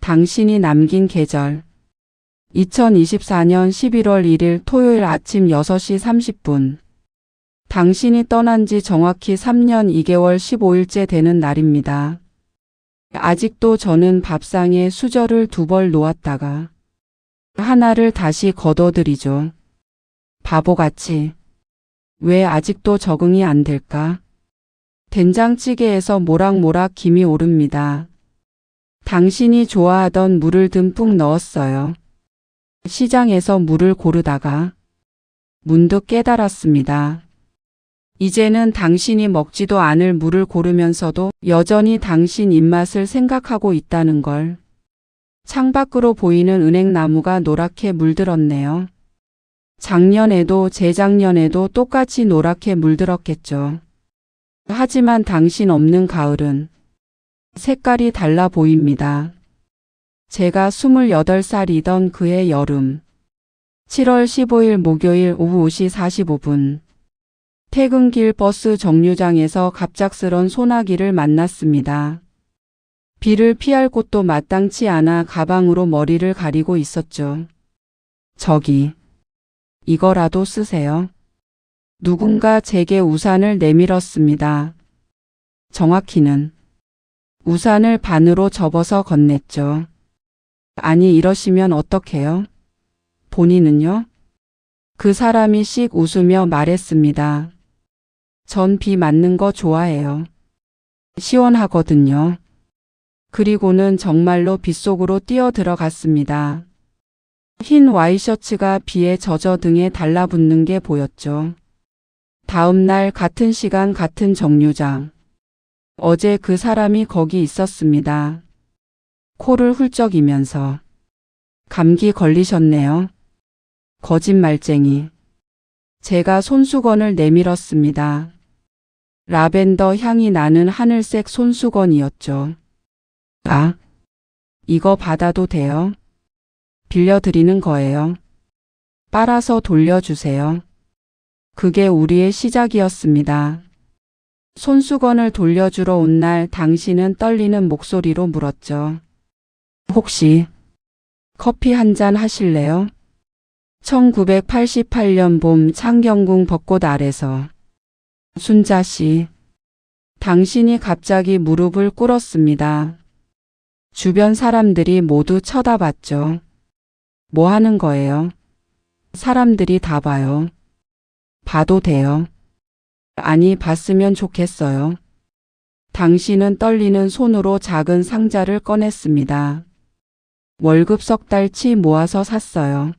당신이 남긴 계절. 2024년 11월 1일 토요일 아침 6시 30분. 당신이 떠난 지 정확히 3년 2개월 15일째 되는 날입니다. 아직도 저는 밥상에 수저를 2벌 놓았다가 하나를 다시 걷어들이죠. 바보같이. 왜 아직도 적응이 안 될까? 된장찌개에서 모락모락 김이 오릅니다. 당신이 좋아하던 물을 듬뿍 넣었어요. 시장에서 물을 고르다가 문득 깨달았습니다. 이제는 당신이 먹지도 않을 물을 고르면서도 여전히 당신 입맛을 생각하고 있다는 걸. 창밖으로 보이는 은행나무가 노랗게 물들었네요. 작년에도 재작년에도 똑같이 노랗게 물들었겠죠. 하지만 당신 없는 가을은 색깔이 달라 보입니다. 제가 28살이던 그해 여름. 7월 15일 목요일 오후 5시 45분. 퇴근길 버스 정류장에서 갑작스런 소나기를 만났습니다. 비를 피할 곳도 마땅치 않아 가방으로 머리를 가리고 있었죠. 저기, 이거라도 쓰세요. 누군가 제게 우산을 내밀었습니다. 정확히는 우산을 반으로 접어서 건넸죠. 아니, 이러시면 어떡해요? 본인은요? 그 사람이 씩 웃으며 말했습니다. 전 비 맞는 거 좋아해요. 시원하거든요. 그리고는 정말로 빗속으로 뛰어 들어갔습니다. 흰 와이셔츠가 비에 젖어 등에 달라붙는 게 보였죠. 다음 날 같은 시간 같은 정류장. 어제 그 사람이 거기 있었습니다. 코를 훌쩍이면서 감기 걸리셨네요. 거짓말쟁이. 제가 손수건을 내밀었습니다. 라벤더 향이 나는 하늘색 손수건이었죠. 아, 이거 받아도 돼요? 빌려드리는 거예요. 빨아서 돌려주세요. 그게 우리의 시작이었습니다. 손수건을 돌려주러 온 날 당신은 떨리는 목소리로 물었죠. 혹시 커피 한 잔 하실래요? 1988년 봄 창경궁 벚꽃 아래서. 순자 씨, 당신이 갑자기 무릎을 꿇었습니다. 주변 사람들이 모두 쳐다봤죠. 뭐 하는 거예요? 사람들이 다 봐요. 봐도 돼요. 아니, 봤으면 좋겠어요. 당신은 떨리는 손으로 작은 상자를 꺼냈습니다. 월급 석 달치 모아서 샀어요.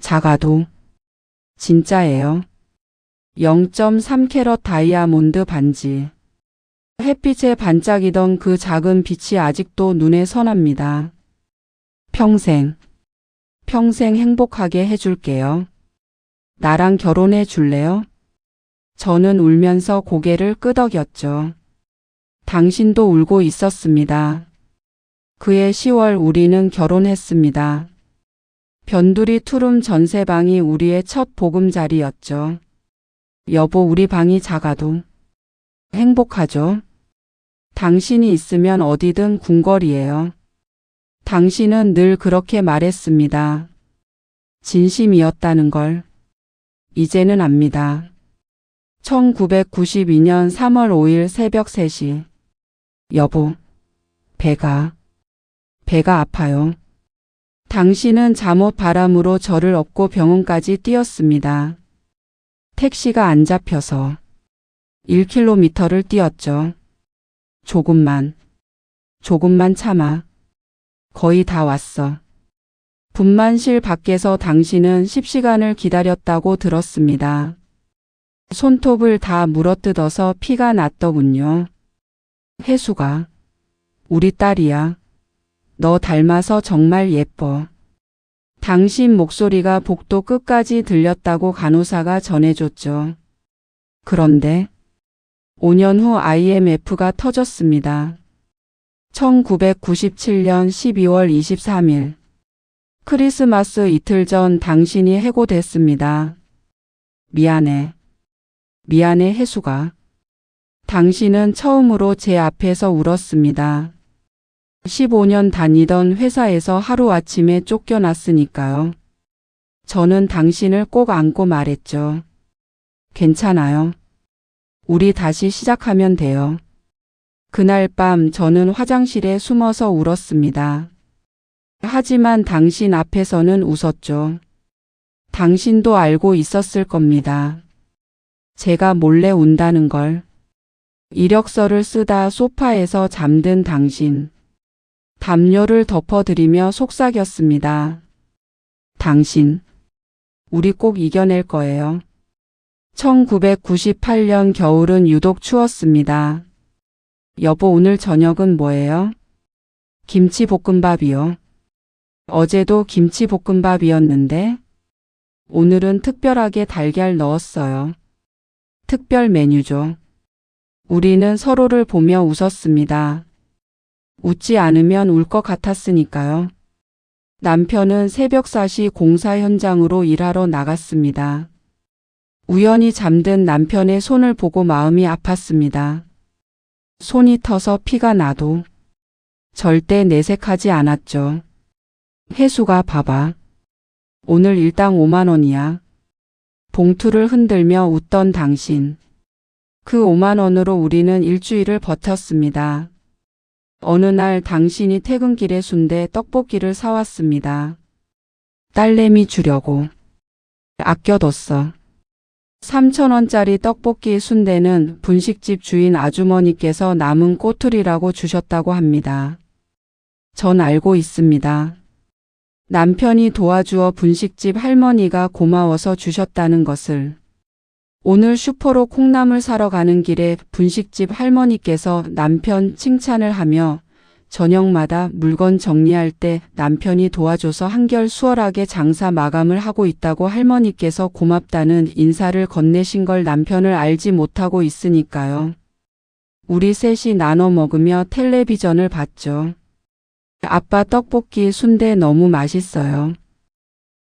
작아도 진짜예요. 0.3캐럿 다이아몬드 반지. 햇빛에 반짝이던 그 작은 빛이 아직도 눈에 선합니다. 평생 행복하게 해줄게요. 나랑 결혼해 줄래요? 저는 울면서 고개를 끄덕였죠. 당신도 울고 있었습니다. 그해 10월 우리는 결혼했습니다. 변두리 투룸 전세방이 우리의 첫 보금자리였죠. 여보, 우리 방이 작아도 행복하죠? 당신이 있으면 어디든 궁궐이에요. 당신은 늘 그렇게 말했습니다. 진심이었다는 걸 이제는 압니다. 1992년 3월 5일 새벽 3시. 여보, 배가 아파요. 당신은 잠옷 바람으로 저를 업고 병원까지 뛰었습니다. 택시가 안 잡혀서 1km를 뛰었죠. 조금만 참아. 거의 다 왔어. 분만실 밖에서 당신은 10시간을 기다렸다고 들었습니다. 손톱을 다 물어뜯어서 피가 났더군요. 혜수가 우리 딸이야. 너 닮아서 정말 예뻐. 당신 목소리가 복도 끝까지 들렸다고 간호사가 전해줬죠. 그런데 5년 후 IMF가 터졌습니다. 1997년 12월 23일. 크리스마스 이틀 전 당신이 해고됐습니다. 미안해 혜수가. 당신은 처음으로 제 앞에서 울었습니다. 15년 다니던 회사에서 하루아침에 쫓겨났으니까요. 저는 당신을 꼭 안고 말했죠. 괜찮아요. 우리 다시 시작하면 돼요. 그날 밤 저는 화장실에 숨어서 울었습니다. 하지만 당신 앞에서는 웃었죠. 당신도 알고 있었을 겁니다. 제가 몰래 운다는 걸. 이력서를 쓰다 소파에서 잠든 당신. 담요를 덮어드리며 속삭였습니다. 당신, 우리 꼭 이겨낼 거예요. 1998년 겨울은 유독 추웠습니다. 여보, 오늘 저녁은 뭐예요? 김치볶음밥이요. 어제도 김치볶음밥이었는데 오늘은 특별하게 달걀 넣었어요. 특별 메뉴죠. 우리는 서로를 보며 웃었습니다. 웃지 않으면 울 것 같았으니까요. 남편은 새벽 4시 공사 현장으로 일하러 나갔습니다. 우연히 잠든 남편의 손을 보고 마음이 아팠습니다. 손이 터서 피가 나도 절대 내색하지 않았죠. 혜수가 봐봐. 오늘 일당 5만 원이야. 봉투를 흔들며 웃던 당신. 그 5만 원으로 우리는 일주일을 버텼습니다. 어느 날 당신이 퇴근길에 순대 떡볶이를 사왔습니다. 딸내미 주려고. 아껴뒀어. 3,000원짜리 떡볶이 순대는 분식집 주인 아주머니께서 남은 꼬투리라고 주셨다고 합니다. 전 알고 있습니다. 남편이 도와주어 분식집 할머니가 고마워서 주셨다는 것을. 오늘 슈퍼로 콩나물 사러 가는 길에 분식집 할머니께서 남편 칭찬을 하며 저녁마다 물건 정리할 때 남편이 도와줘서 한결 수월하게 장사 마감을 하고 있다고 할머니께서 고맙다는 인사를 건네신 걸 남편을 알지 못하고 있으니까요. 우리 셋이 나눠 먹으며 텔레비전을 봤죠. 아빠 떡볶이 순대 너무 맛있어요.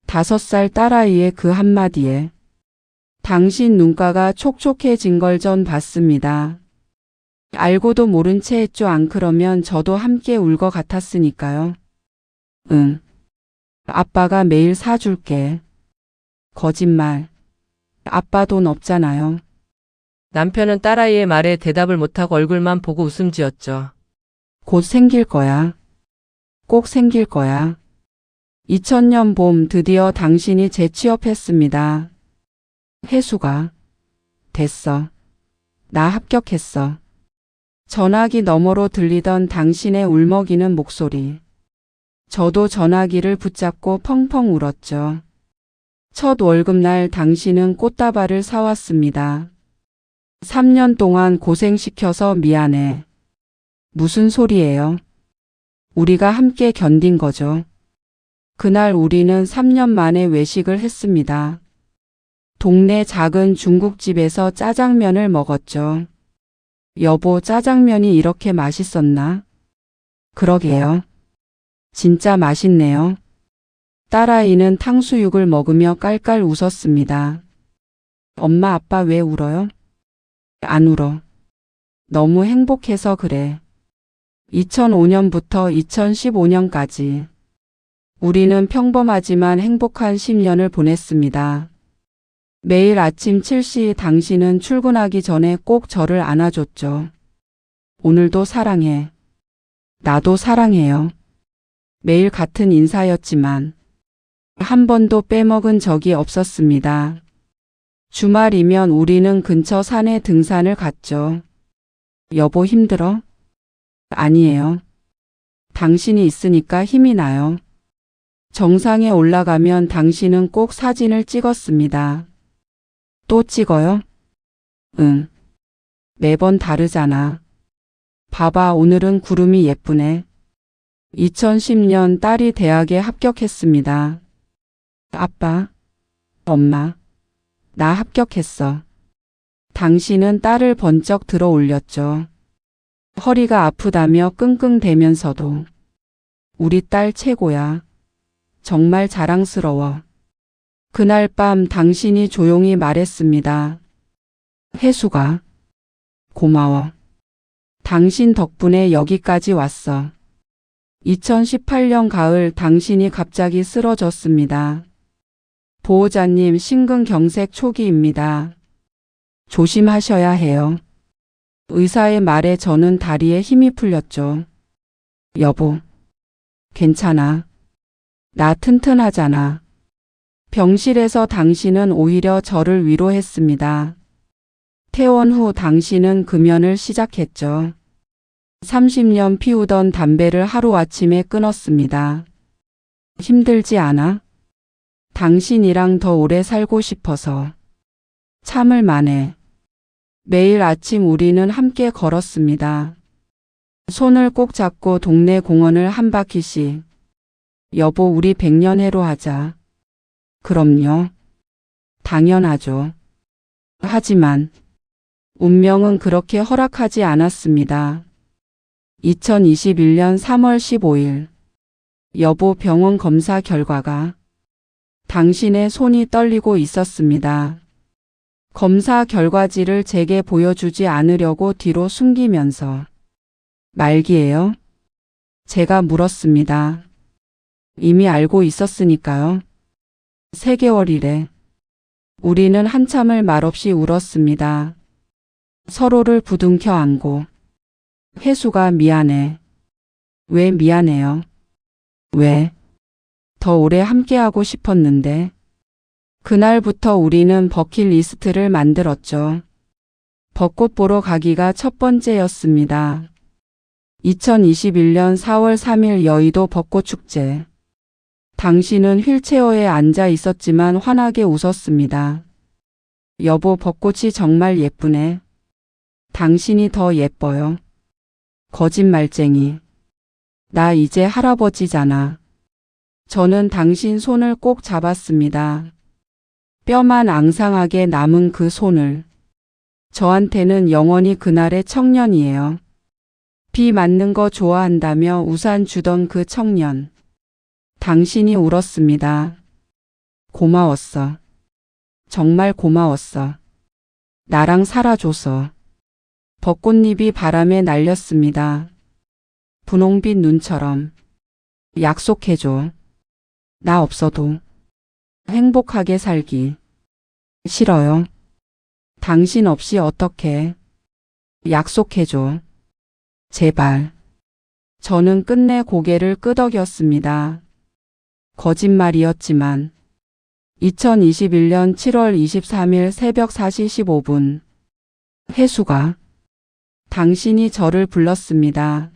5살 딸아이의 그 한마디에 당신 눈가가 촉촉해진 걸 전 봤습니다. 알고도 모른 채 했죠. 안 그러면 저도 함께 울 것 같았으니까요. 응. 아빠가 매일 사줄게. 거짓말. 아빠 돈 없잖아요. 남편은 딸아이의 말에 대답을 못하고 얼굴만 보고 웃음 지었죠. 곧 생길 거야. 꼭 생길 거야. 2000년 봄 드디어 당신이 재취업했습니다. 혜수가. 됐어. 나 합격했어. 전화기 너머로 들리던 당신의 울먹이는 목소리. 저도 전화기를 붙잡고 펑펑 울었죠. 첫 월급날 당신은 꽃다발을 사왔습니다. 3년 동안 고생시켜서 미안해. 무슨 소리예요? 우리가 함께 견딘 거죠. 그날 우리는 3년 만에 외식을 했습니다. 동네 작은 중국집에서 짜장면을 먹었죠. 여보, 짜장면이 이렇게 맛있었나? 그러게요. 진짜 맛있네요. 딸아이는 탕수육을 먹으며 깔깔 웃었습니다. 엄마, 아빠 왜 울어요? 안 울어. 너무 행복해서 그래. 2005년부터 2015년까지 우리는 평범하지만 행복한 10년을 보냈습니다. 매일 아침 7시 당신은 출근하기 전에 꼭 저를 안아줬죠. 오늘도 사랑해. 나도 사랑해요. 매일 같은 인사였지만 한 번도 빼먹은 적이 없었습니다. 주말이면 우리는 근처 산에 등산을 갔죠. 여보, 힘들어? 아니에요. 당신이 있으니까 힘이 나요. 정상에 올라가면 당신은 꼭 사진을 찍었습니다. 또 찍어요? 응. 매번 다르잖아. 봐봐, 오늘은 구름이 예쁘네. 2010년 딸이 대학에 합격했습니다. 아빠, 엄마, 나 합격했어. 당신은 딸을 번쩍 들어 올렸죠. 허리가 아프다며 끙끙대면서도 우리 딸 최고야. 정말 자랑스러워. 그날 밤 당신이 조용히 말했습니다. 혜수가. 고마워. 당신 덕분에 여기까지 왔어. 2018년 가을 당신이 갑자기 쓰러졌습니다. 보호자님 심근경색 초기입니다. 조심하셔야 해요. 의사의 말에 저는 다리에 힘이 풀렸죠. 여보, 괜찮아. 나 튼튼하잖아. 병실에서 당신은 오히려 저를 위로했습니다. 퇴원 후 당신은 금연을 시작했죠. 30년 피우던 담배를 하루아침에 끊었습니다. 힘들지 않아? 당신이랑 더 오래 살고 싶어서. 참을 만해. 매일 아침 우리는 함께 걸었습니다. 손을 꼭 잡고 동네 공원을 한 바퀴씩. 여보, 우리 100년 해로 하자. 그럼요. 당연하죠. 하지만 운명은 그렇게 허락하지 않았습니다. 2021년 3월 15일. 여보, 병원 검사 결과가. 당신의 손이 떨리고 있었습니다. 검사 결과지를 제게 보여주지 않으려고 뒤로 숨기면서. 말기예요? 제가 물었습니다. 이미 알고 있었으니까요. 3개월이래. 우리는 한참을 말없이 울었습니다. 서로를 부둥켜 안고. 혜수가 미안해. 왜 미안해요? 왜? 더 오래 함께하고 싶었는데. 그날부터 우리는 버킷리스트를 만들었죠. 벚꽃 보러 가기가 첫 번째였습니다. 2021년 4월 3일 여의도 벚꽃축제. 당신은 휠체어에 앉아 있었지만 환하게 웃었습니다. 여보, 벚꽃이 정말 예쁘네. 당신이 더 예뻐요. 거짓말쟁이. 나 이제 할아버지잖아. 저는 당신 손을 꼭 잡았습니다. 뼈만 앙상하게 남은 그 손을. 저한테는 영원히 그날의 청년이에요. 비 맞는 거 좋아한다며 우산 주던 그 청년. 당신이 울었습니다. 고마웠어. 정말 고마웠어. 나랑 살아줘서. 벚꽃잎이 바람에 날렸습니다. 분홍빛 눈처럼. 약속해줘. 나 없어도 행복하게 살기. 싫어요. 당신 없이 어떡해. 약속해줘. 제발. 저는 끝내 고개를 끄덕였습니다. 거짓말이었지만. 2021년 7월 23일 새벽 4시 15분. 혜수가. 당신이 저를 불렀습니다.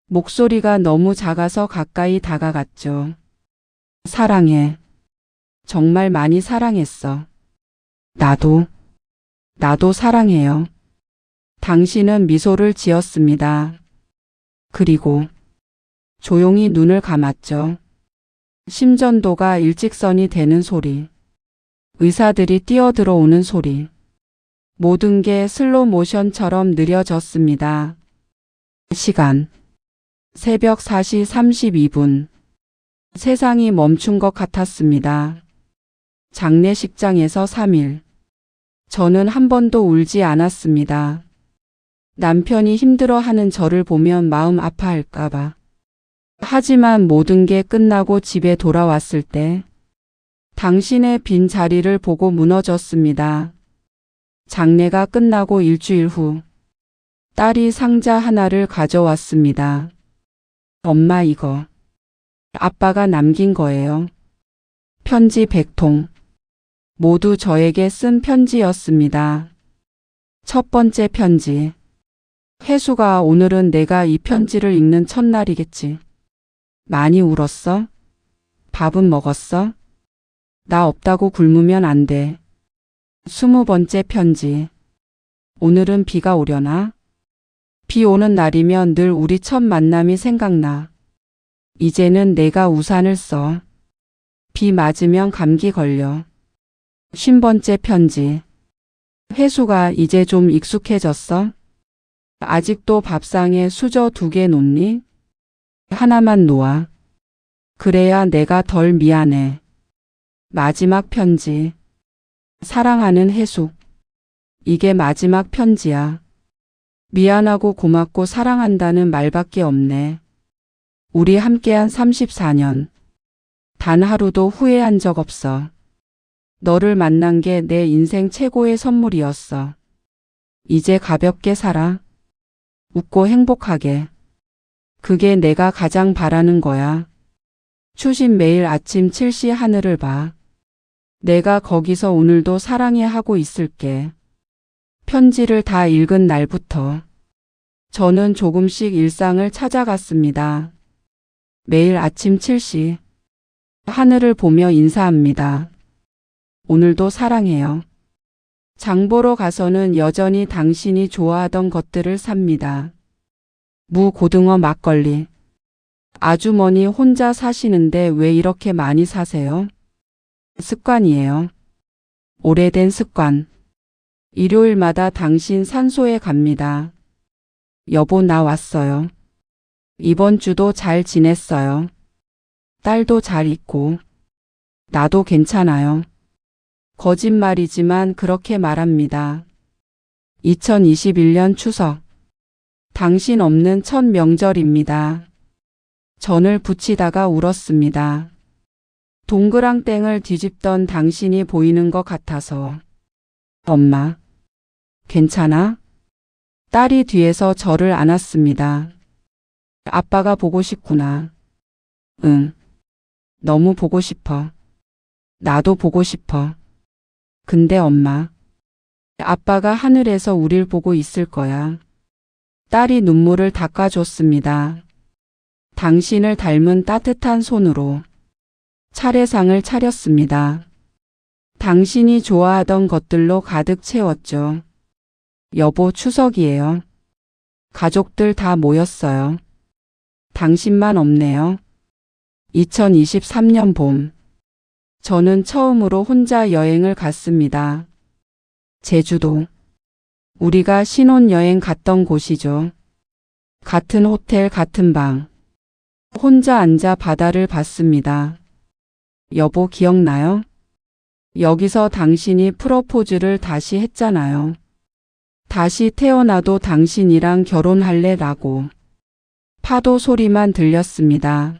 목소리가 너무 작아서 가까이 다가갔죠. 사랑해. 정말 많이 사랑했어. 나도 사랑해요. 당신은 미소를 지었습니다. 그리고 조용히 눈을 감았죠. 심전도가 일직선이 되는 소리. 의사들이 뛰어들어오는 소리. 모든 게 슬로 모션처럼 느려졌습니다. 시간. 새벽 4시 32분. 세상이 멈춘 것 같았습니다. 장례식장에서 3일. 저는 한 번도 울지 않았습니다. 남편이 힘들어하는 저를 보면 마음 아파할까봐. 하지만 모든 게 끝나고 집에 돌아왔을 때 당신의 빈 자리를 보고 무너졌습니다. 장례가 끝나고 일주일 후 딸이 상자 하나를 가져왔습니다. 엄마, 이거 아빠가 남긴 거예요. 편지 100통. 모두 저에게 쓴 편지였습니다. 첫 번째 편지. 혜수가, 오늘은 내가 이 편지를 읽는 첫날이겠지. 많이 울었어? 밥은 먹었어? 나 없다고 굶으면 안 돼. 20번째 편지. 오늘은 비가 오려나? 비 오는 날이면 늘 우리 첫 만남이 생각나. 이제는 내가 우산을 써. 비 맞으면 감기 걸려. 50번째 편지. 혜수가, 이제 좀 익숙해졌어? 아직도 밥상에 수저 2개 놓니? 하나만 놓아. 그래야 내가 덜 미안해. 마지막 편지. 사랑하는 혜수. 이게 마지막 편지야. 미안하고 고맙고 사랑한다는 말밖에 없네. 우리 함께한 34년. 단 하루도 후회한 적 없어. 너를 만난 게 내 인생 최고의 선물이었어. 이제 가볍게 살아. 웃고 행복하게. 그게 내가 가장 바라는 거야. 추신 매일 아침 7시 하늘을 봐. 내가 거기서 오늘도 사랑해 하고 있을게. 편지를 다 읽은 날부터 저는 조금씩 일상을 찾아갔습니다. 매일 아침 7시 하늘을 보며 인사합니다. 오늘도 사랑해요. 장 보러 가서는 여전히 당신이 좋아하던 것들을 삽니다. 무, 고등어, 막걸리. 아주머니 혼자 사시는데 왜 이렇게 많이 사세요? 습관이에요. 오래된 습관. 일요일마다 당신 산소에 갑니다. 여보, 나 왔어요. 이번 주도 잘 지냈어요. 딸도 잘 있고. 나도 괜찮아요. 거짓말이지만 그렇게 말합니다. 2021년 추석. 당신 없는 첫 명절입니다. 전을 부치다가 울었습니다. 동그랑땡을 뒤집던 당신이 보이는 것 같아서. 엄마, 괜찮아? 딸이 뒤에서 저를 안았습니다. 아빠가 보고 싶구나. 응. 너무 보고 싶어. 나도 보고 싶어. 근데 엄마, 아빠가 하늘에서 우릴 보고 있을 거야. 딸이 눈물을 닦아줬습니다. 당신을 닮은 따뜻한 손으로 차례상을 차렸습니다. 당신이 좋아하던 것들로 가득 채웠죠. 여보, 추석이에요. 가족들 다 모였어요. 당신만 없네요. 2023년 봄. 저는 처음으로 혼자 여행을 갔습니다. 제주도. 우리가 신혼여행 갔던 곳이죠. 같은 호텔, 같은 방. 혼자 앉아 바다를 봤습니다. 여보, 기억나요? 여기서 당신이 프로포즈를 다시 했잖아요. 다시 태어나도 당신이랑 결혼할래 라고. 파도 소리만 들렸습니다.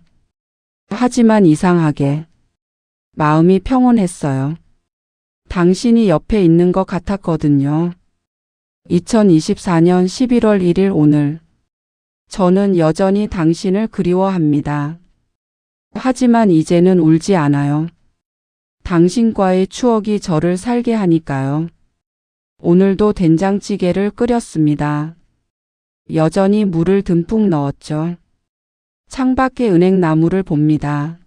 하지만 이상하게 마음이 평온했어요. 당신이 옆에 있는 것 같았거든요. 2024년 11월 1일 오늘. 저는 여전히 당신을 그리워합니다. 하지만 이제는 울지 않아요. 당신과의 추억이 저를 살게 하니까요. 오늘도 된장찌개를 끓였습니다. 여전히 물을 듬뿍 넣었죠. 창밖에 은행나무를 봅니다.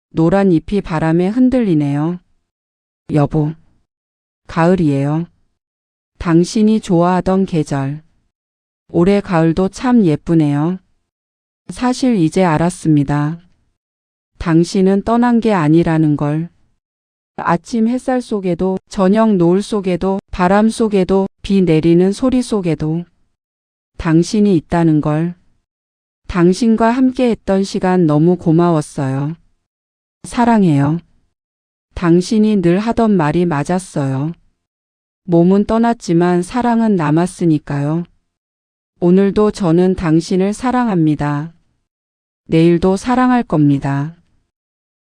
노란 잎이 바람에 흔들리네요. 여보, 가을이에요. 당신이 좋아하던 계절. 올해 가을도 참 예쁘네요. 사실 이제 알았습니다. 당신은 떠난 게 아니라는 걸. 아침 햇살 속에도, 저녁 노을 속에도, 바람 속에도, 비 내리는 소리 속에도 당신이 있다는 걸. 당신과 함께 했던 시간 너무 고마웠어요. 사랑해요. 당신이 늘 하던 말이 맞았어요. 몸은 떠났지만 사랑은 남았으니까요. 오늘도 저는 당신을 사랑합니다. 내일도 사랑할 겁니다.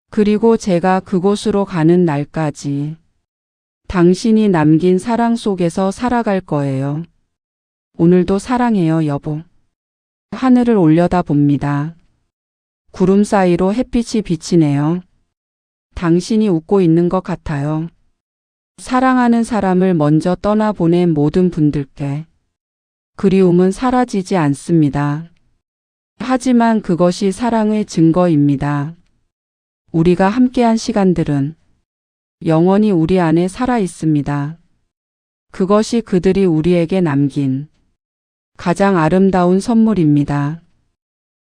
그리고 제가 그곳으로 가는 날까지 당신이 남긴 사랑 속에서 살아갈 거예요. 오늘도 사랑해요, 여보. 하늘을 올려다 봅니다. 구름 사이로 햇빛이 비치네요. 당신이 웃고 있는 것 같아요. 사랑하는 사람을 먼저 떠나보낸 모든 분들께 그리움은 사라지지 않습니다. 하지만 그것이 사랑의 증거입니다. 우리가 함께한 시간들은 영원히 우리 안에 살아 있습니다. 그것이 그들이 우리에게 남긴 가장 아름다운 선물입니다.